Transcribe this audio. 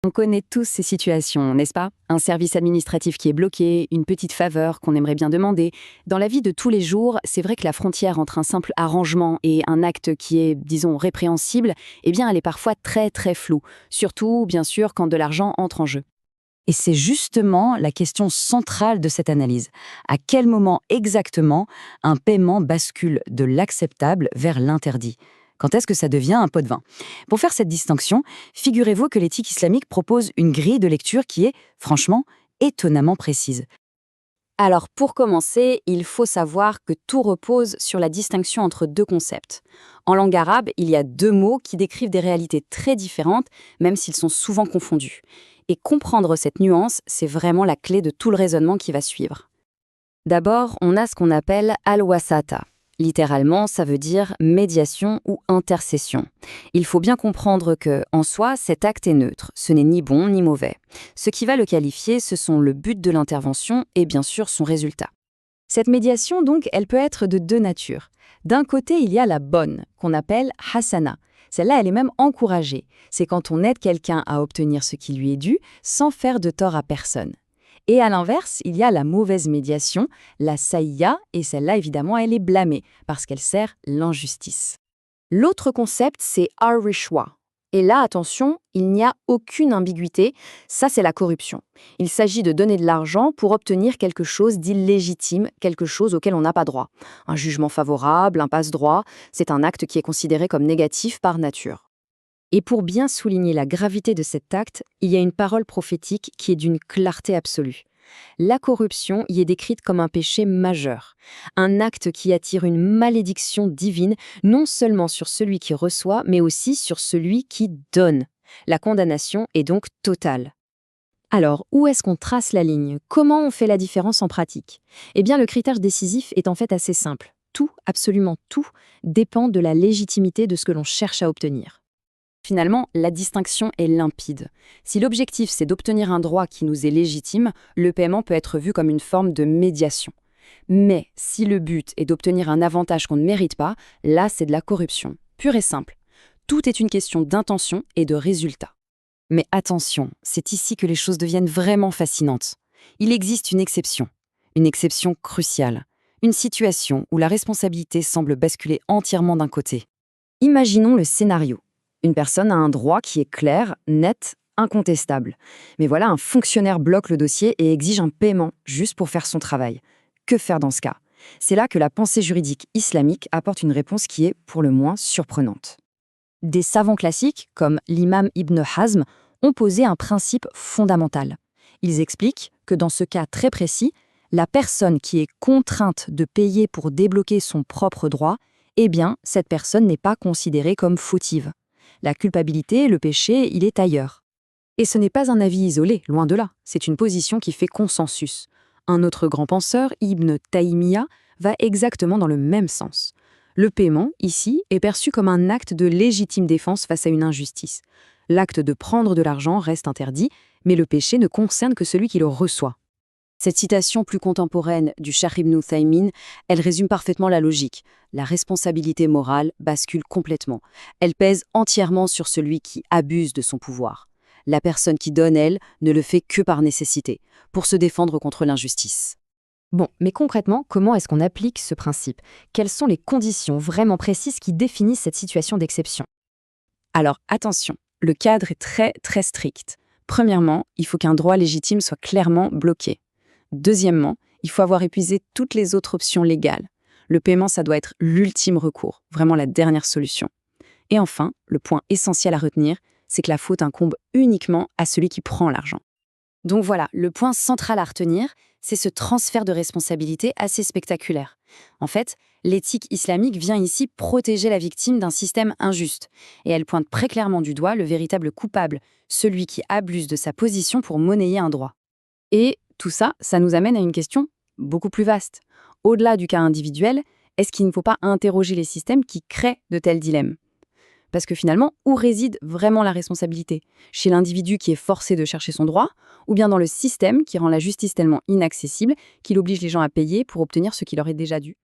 On connaît tous ces situations, n'est-ce pas? Un service administratif qui est bloqué, une petite faveur qu'on aimerait bien demander. Dans la vie de tous les jours, c'est vrai que la frontière entre un simple arrangement et un acte qui est, disons, répréhensible, eh bien, elle est parfois très très floue. Surtout, bien sûr, quand de l'argent entre en jeu. Et c'est justement la question centrale de cette analyse. À quel moment exactement un paiement bascule de l'acceptable vers l'interdit? Quand est-ce que ça devient un pot de vin? Pour faire cette distinction, figurez-vous que l'éthique islamique propose une grille de lecture qui est, franchement, étonnamment précise. Alors, pour commencer, il faut savoir que tout repose sur la distinction entre deux concepts. En langue arabe, il y a deux mots qui décrivent des réalités très différentes, même s'ils sont souvent confondus. Et comprendre cette nuance, c'est vraiment la clé de tout le raisonnement qui va suivre. D'abord, on a ce qu'on appelle al-wasata. Littéralement, ça veut dire médiation ou intercession. Il faut bien comprendre que, en soi, cet acte est neutre. Ce n'est ni bon ni mauvais. Ce qui va le qualifier, ce sont le but de l'intervention et bien sûr son résultat. Cette médiation, donc, elle peut être de deux natures. D'un côté, il y a la bonne, qu'on appelle hasana. Celle-là, elle est même encouragée. C'est quand on aide quelqu'un à obtenir ce qui lui est dû, sans faire de tort à personne. Et à l'inverse, il y a la mauvaise médiation, la saïya, et celle-là, évidemment, elle est blâmée, parce qu'elle sert l'injustice. L'autre concept, c'est ar-rishwa. Et là, attention, il n'y a aucune ambiguïté, ça c'est la corruption. Il s'agit de donner de l'argent pour obtenir quelque chose d'illégitime, quelque chose auquel on n'a pas droit. Un jugement favorable, un passe-droit, c'est un acte qui est considéré comme négatif par nature. Et pour bien souligner la gravité de cet acte, il y a une parole prophétique qui est d'une clarté absolue. La corruption y est décrite comme un péché majeur, un acte qui attire une malédiction divine non seulement sur celui qui reçoit, mais aussi sur celui qui donne. La condamnation est donc totale. Alors, où est-ce qu'on trace la ligne? Comment on fait la différence en pratique? Eh bien, le critère décisif est en fait assez simple. Tout, absolument tout, dépend de la légitimité de ce que l'on cherche à obtenir. Finalement, la distinction est limpide. Si l'objectif c'est d'obtenir un droit qui nous est légitime, le paiement peut être vu comme une forme de médiation. Mais si le but est d'obtenir un avantage qu'on ne mérite pas, là c'est de la corruption, pure et simple. Tout est une question d'intention et de résultat. Mais attention, c'est ici que les choses deviennent vraiment fascinantes. Il existe une exception cruciale, une situation où la responsabilité semble basculer entièrement d'un côté. Imaginons le scénario. Une personne a un droit qui est clair, net, incontestable. Mais voilà, un fonctionnaire bloque le dossier et exige un paiement juste pour faire son travail. Que faire dans ce cas? C'est là que la pensée juridique islamique apporte une réponse qui est, pour le moins, surprenante. Des savants classiques, comme l'imam Ibn Hazm, ont posé un principe fondamental. Ils expliquent que dans ce cas très précis, la personne qui est contrainte de payer pour débloquer son propre droit, eh bien, cette personne n'est pas considérée comme fautive. La culpabilité, le péché, il est ailleurs. Et ce n'est pas un avis isolé, loin de là, c'est une position qui fait consensus. Un autre grand penseur, Ibn Taymiyya, va exactement dans le même sens. Le paiement, ici, est perçu comme un acte de légitime défense face à une injustice. L'acte de prendre de l'argent reste interdit, mais le péché ne concerne que celui qui le reçoit. Cette citation plus contemporaine du Cheikh Ibn Uthaymin, elle résume parfaitement la logique. La responsabilité morale bascule complètement. Elle pèse entièrement sur celui qui abuse de son pouvoir. La personne qui donne, elle, ne le fait que par nécessité, pour se défendre contre l'injustice. Bon, mais concrètement, comment est-ce qu'on applique ce principe? Quelles sont les conditions vraiment précises qui définissent cette situation d'exception? Alors, attention, le cadre est très, très strict. Premièrement, il faut qu'un droit légitime soit clairement bloqué. Deuxièmement, il faut avoir épuisé toutes les autres options légales. Le paiement, ça doit être l'ultime recours, vraiment la dernière solution. Et enfin, le point essentiel à retenir, c'est que la faute incombe uniquement à celui qui prend l'argent. Donc voilà, le point central à retenir, c'est ce transfert de responsabilité assez spectaculaire. En fait, l'éthique islamique vient ici protéger la victime d'un système injuste. Et elle pointe très clairement du doigt le véritable coupable, celui qui abuse de sa position pour monnayer un droit. Et tout ça, ça nous amène à une question beaucoup plus vaste. Au-delà du cas individuel, est-ce qu'il ne faut pas interroger les systèmes qui créent de tels dilemmes? Parce que finalement, où réside vraiment la responsabilité? Chez l'individu qui est forcé de chercher son droit, ou bien dans le système qui rend la justice tellement inaccessible qu'il oblige les gens à payer pour obtenir ce qui leur est déjà dû?